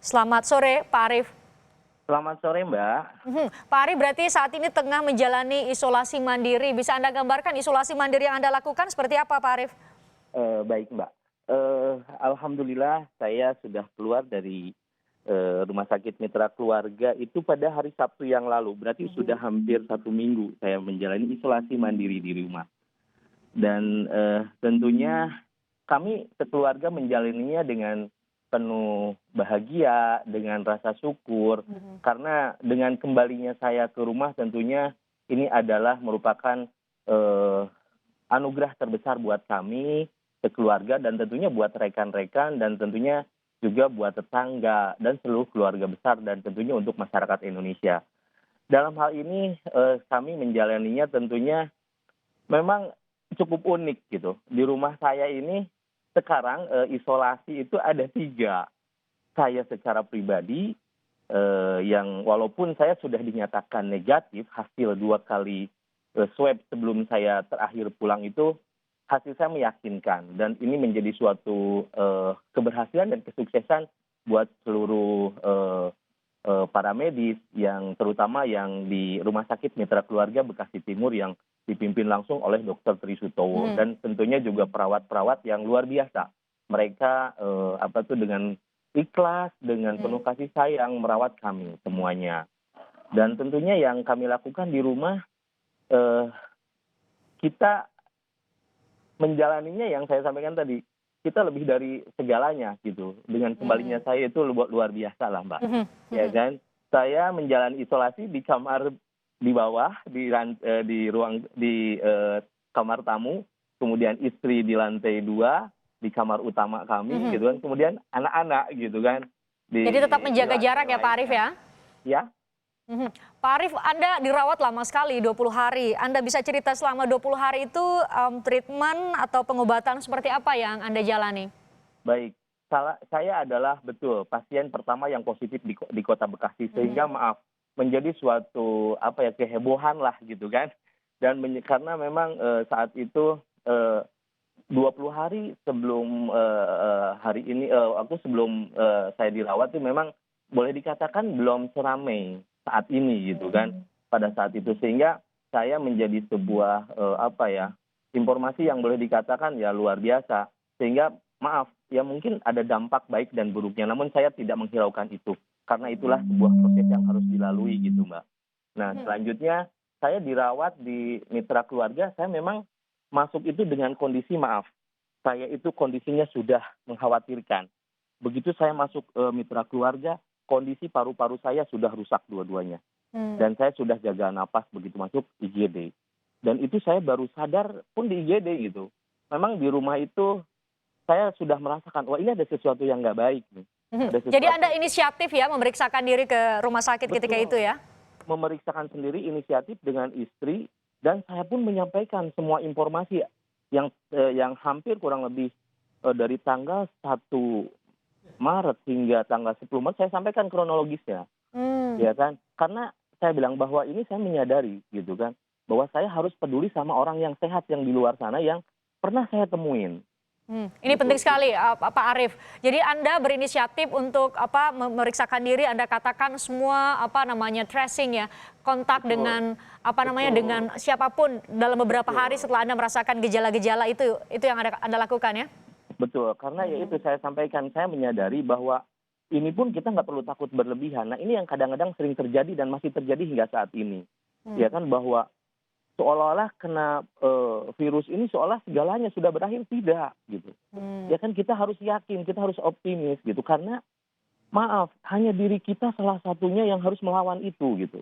Selamat sore, Pak Arief. Selamat sore, Mbak. Pak Arief berarti saat ini tengah menjalani isolasi mandiri. Bisa Anda gambarkan isolasi mandiri yang Anda lakukan seperti apa, Pak Arief? Baik, Mbak. Alhamdulillah saya sudah keluar dari Rumah Sakit Mitra Keluarga itu pada hari Sabtu yang lalu. Berarti sudah hampir 1 minggu saya menjalani isolasi mandiri di rumah. Dan tentunya kami sekeluarga menjalaninya dengan penuh bahagia, dengan rasa syukur. Karena dengan kembalinya saya ke rumah tentunya ini adalah merupakan anugerah terbesar buat kami sekeluarga dan tentunya buat rekan-rekan dan tentunya juga buat tetangga dan seluruh keluarga besar dan tentunya untuk masyarakat Indonesia. Dalam hal ini kami menjalaninya tentunya memang cukup unik gitu. Di rumah saya ini sekarang isolasi itu ada 3. Saya secara pribadi yang walaupun saya sudah dinyatakan negatif hasil 2 kali swab sebelum saya terakhir pulang itu hasil saya meyakinkan dan ini menjadi suatu keberhasilan dan kesuksesan buat seluruh para medis yang terutama yang di Rumah Sakit Mitra Keluarga Bekasi Timur yang dipimpin langsung oleh Dr. Tri Sutowo dan tentunya juga perawat-perawat yang luar biasa. Mereka dengan ikhlas, dengan penuh kasih sayang merawat kami semuanya. Dan tentunya yang kami lakukan di rumah kita menjalaninya yang saya sampaikan tadi, kita lebih dari segalanya gitu. Dengan kembalinya saya itu luar biasa lah, Mbak. Ya kan? Saya menjalani isolasi di kamar di bawah, di kamar tamu, kemudian istri di lantai 2, di kamar utama kami gitu kan, kemudian anak-anak gitu kan. Jadi tetap menjaga jarak ya, Pak Arief ya? Ya. Pak Arief, Anda dirawat lama sekali, 20 hari. Anda bisa cerita selama 20 hari itu treatment atau pengobatan seperti apa yang Anda jalani? Baik, saya adalah betul pasien pertama yang positif di Kota Bekasi sehingga menjadi suatu kehebohan lah gitu kan. Dan karena memang saat itu 20 hari sebelum hari ini sebelum saya dirawat itu memang boleh dikatakan belum seramai saat ini gitu kan pada saat itu sehingga saya menjadi sebuah informasi yang boleh dikatakan ya luar biasa sehingga maaf ya mungkin ada dampak baik dan buruknya namun saya tidak menghiraukan itu karena itulah sebuah proses yang harus dilalui gitu Mbak. Nah selanjutnya saya dirawat di Mitra Keluarga saya memang masuk itu dengan kondisi maaf saya itu kondisinya sudah mengkhawatirkan. Begitu saya masuk Mitra Keluarga kondisi paru-paru saya sudah rusak dua-duanya. Dan saya sudah gagal napas begitu masuk IGD. Dan itu saya baru sadar pun di IGD gitu. Memang di rumah itu saya sudah merasakan, wah ini ada sesuatu yang nggak baik. Nih. Jadi Anda inisiatif ya memeriksakan diri ke rumah sakit ketika itu ya? Memeriksakan sendiri inisiatif dengan istri dan saya pun menyampaikan semua informasi yang hampir kurang lebih dari tanggal 1 Maret hingga tanggal 10 Maret saya sampaikan kronologisnya. Ya kan? Karena saya bilang bahwa ini saya menyadari gitu kan bahwa saya harus peduli sama orang yang sehat yang di luar sana yang pernah saya temuin. Ini penting sekali Pak Arief. Jadi Anda berinisiatif untuk memeriksakan diri, Anda katakan semua tracing ya, kontak dengan dengan siapapun dalam beberapa hari setelah Anda merasakan gejala-gejala itu yang Anda lakukan ya? Betul, karena ya itu saya sampaikan, saya menyadari bahwa ini pun kita nggak perlu takut berlebihan. Nah ini yang kadang-kadang sering terjadi dan masih terjadi hingga saat ini. Ya kan bahwa seolah-olah kena virus ini seolah segalanya sudah berakhir, tidak gitu. Ya kan kita harus yakin, kita harus optimis gitu. Karena maaf, hanya diri kita salah satunya yang harus melawan itu gitu.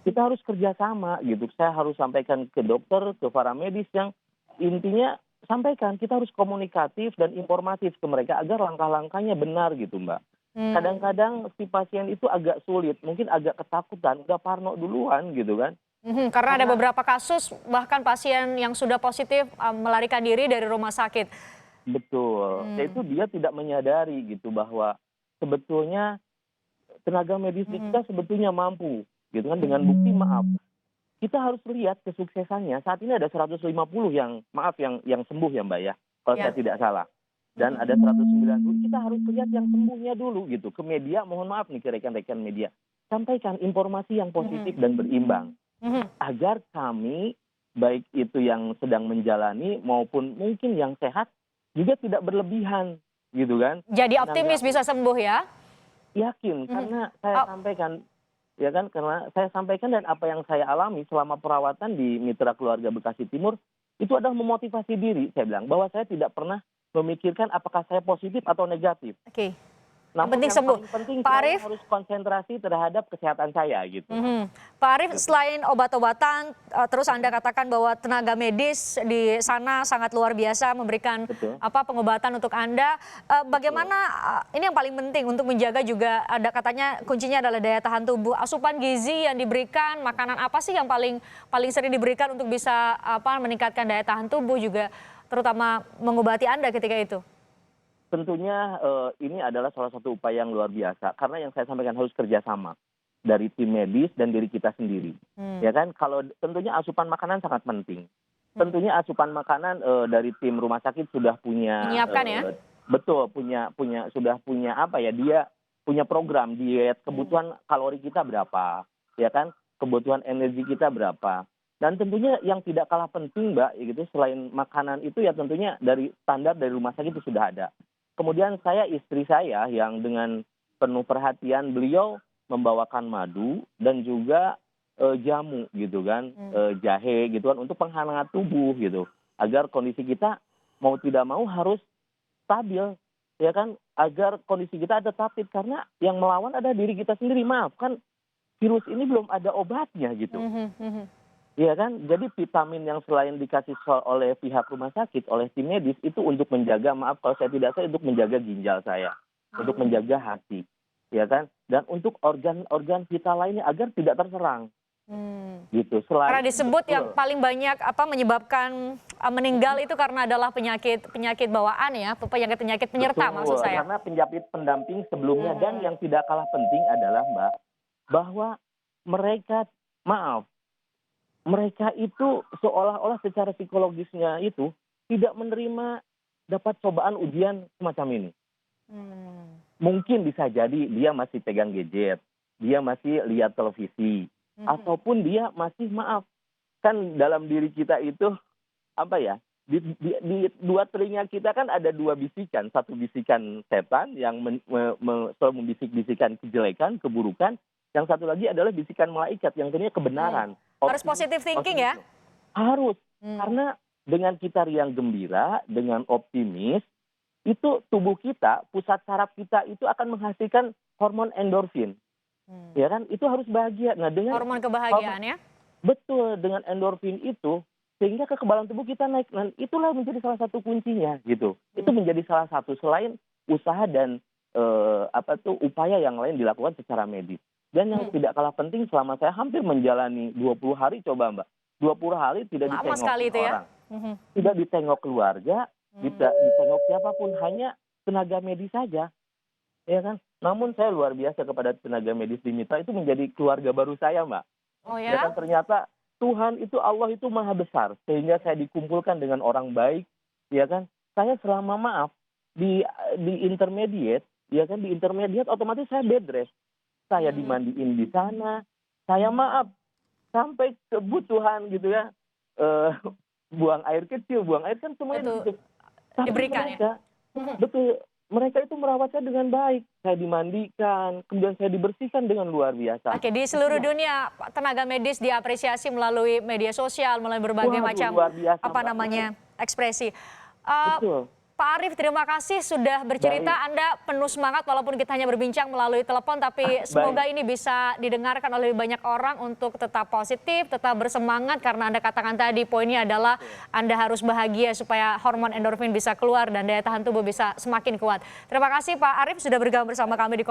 Kita harus kerjasama gitu. Saya harus sampaikan ke dokter, ke para medis yang intinya sampaikan kita harus komunikatif dan informatif ke mereka agar langkah-langkahnya benar gitu Mbak. Kadang-kadang si pasien itu agak sulit, mungkin agak ketakutan, udah parno duluan gitu kan. Karena ada beberapa kasus bahkan pasien yang sudah positif melarikan diri dari rumah sakit. Betul, yaitu dia tidak menyadari gitu bahwa sebetulnya tenaga medis kita sebetulnya mampu gitu kan dengan bukti maaf. Kita harus lihat kesuksesannya. Saat ini ada 150 yang sembuh ya Mbak ya, kalau saya tidak salah. dan ada 190, kita harus lihat yang sembuhnya dulu gitu. Ke media, mohon maaf nih ke rekan-rekan media, sampaikan informasi yang positif dan berimbang. Agar kami, baik itu yang sedang menjalani maupun mungkin yang sehat, juga tidak berlebihan gitu kan. Jadi optimis bisa sembuh ya? Yakin, karena saya sampaikan, ya kan, karena saya sampaikan dan apa yang saya alami selama perawatan di Mitra Keluarga Bekasi Timur, itu adalah memotivasi diri, saya bilang, bahwa saya tidak pernah memikirkan apakah saya positif atau negatif. Oke. Namun Penting yang sembuh. paling penting Pak saya Arief, harus konsentrasi terhadap kesehatan saya gitu. Pak Arief, selain obat-obatan, terus Anda katakan bahwa tenaga medis di sana sangat luar biasa memberikan Betul. pengobatan untuk Anda. Bagaimana ini yang paling penting untuk menjaga juga, ada katanya kuncinya adalah daya tahan tubuh. Asupan gizi yang diberikan, makanan apa sih yang paling sering diberikan untuk bisa meningkatkan daya tahan tubuh juga, terutama mengobati Anda ketika itu? Tentunya ini adalah salah satu upaya yang luar biasa, karena yang saya sampaikan harus kerjasama dari tim medis dan diri kita sendiri. Ya kan, kalau tentunya asupan makanan sangat penting. Tentunya asupan makanan dari tim rumah sakit sudah punya, Menyiapkan ya? Betul, sudah punya apa ya, dia punya program diet, kebutuhan kalori kita berapa, ya kan, kebutuhan energi kita berapa. Dan tentunya yang tidak kalah penting, Mbak, gitu, selain makanan itu ya tentunya dari standar dari rumah sakit itu sudah ada. Kemudian istri saya yang dengan penuh perhatian, beliau membawakan madu dan juga jamu gitu kan, jahe gitu kan, untuk penghangat tubuh gitu, agar kondisi kita mau tidak mau harus stabil, ya kan, agar kondisi kita tetap fit, karena yang melawan adalah diri kita sendiri. Maaf kan, virus ini belum ada obatnya gitu. Iya kan, jadi vitamin yang selain dikasih oleh pihak rumah sakit, oleh tim medis, itu untuk menjaga, maaf kalau saya tidak salah, untuk menjaga ginjal saya, untuk menjaga hati, ya kan, dan untuk organ-organ vital lainnya agar tidak terserang. Gitu. Karena disebut yang paling banyak menyebabkan meninggal itu karena adalah penyakit bawaan ya, penyakit penyerta. Betul, maksud saya. Karena penyakit pendamping sebelumnya. Dan yang tidak kalah penting adalah, Mbak, bahwa mereka itu seolah-olah secara psikologisnya itu tidak menerima dapat cobaan ujian semacam ini. Mungkin bisa jadi dia masih pegang gadget, dia masih lihat televisi, ataupun dia masih, kan dalam diri kita itu apa ya, di dua telinga kita kan ada dua bisikan, satu bisikan setan yang selalu membisik-bisikan kejelekan, keburukan, yang satu lagi adalah bisikan malaikat yang tentunya kebenaran. Harus positive thinking ya? Harus, karena dengan kita riang gembira, dengan optimis, itu tubuh kita, pusat saraf kita itu akan menghasilkan hormon endorfin. Ya kan, itu harus bahagia. Nah, dengan hormon kebahagiaan ya? Betul, dengan endorfin itu sehingga kekebalan tubuh kita naik. Dan itulah menjadi salah satu kuncinya gitu. Itu menjadi salah satu selain usaha dan upaya yang lain dilakukan secara medis. Dan yang tidak kalah penting, selama saya hampir menjalani 20 hari, coba Mbak, 20 hari tidak ditengok orang. Tidak ditengok keluarga, tidak ditengok siapapun, hanya tenaga medis saja. Ya kan? Namun saya luar biasa kepada tenaga medis di Mitra, itu menjadi keluarga baru saya, Mbak. Oh ya? Ya kan, ternyata Tuhan itu, Allah itu maha besar, sehingga saya dikumpulkan dengan orang baik, ya kan. Saya selama di intermediate, ya kan, di intermediate otomatis saya bed rest. Saya dimandiin di sana, saya sampai kebutuhan gitu ya, buang air kecil, buang air kan semuanya diberikan ya? Betul, mereka itu merawat saya dengan baik. Saya dimandikan, kemudian saya dibersihkan dengan luar biasa. Oke, di seluruh dunia tenaga medis diapresiasi melalui media sosial, melalui berbagai macam ekspresi. Betul. Pak Arief, terima kasih sudah bercerita. Baik. Anda penuh semangat walaupun kita hanya berbincang melalui telepon, tapi semoga ini bisa didengarkan oleh banyak orang untuk tetap positif, tetap bersemangat, karena Anda katakan tadi poinnya adalah Anda harus bahagia supaya hormon endorfin bisa keluar dan daya tahan tubuh bisa semakin kuat. Terima kasih Pak Arief sudah bergabung bersama kami di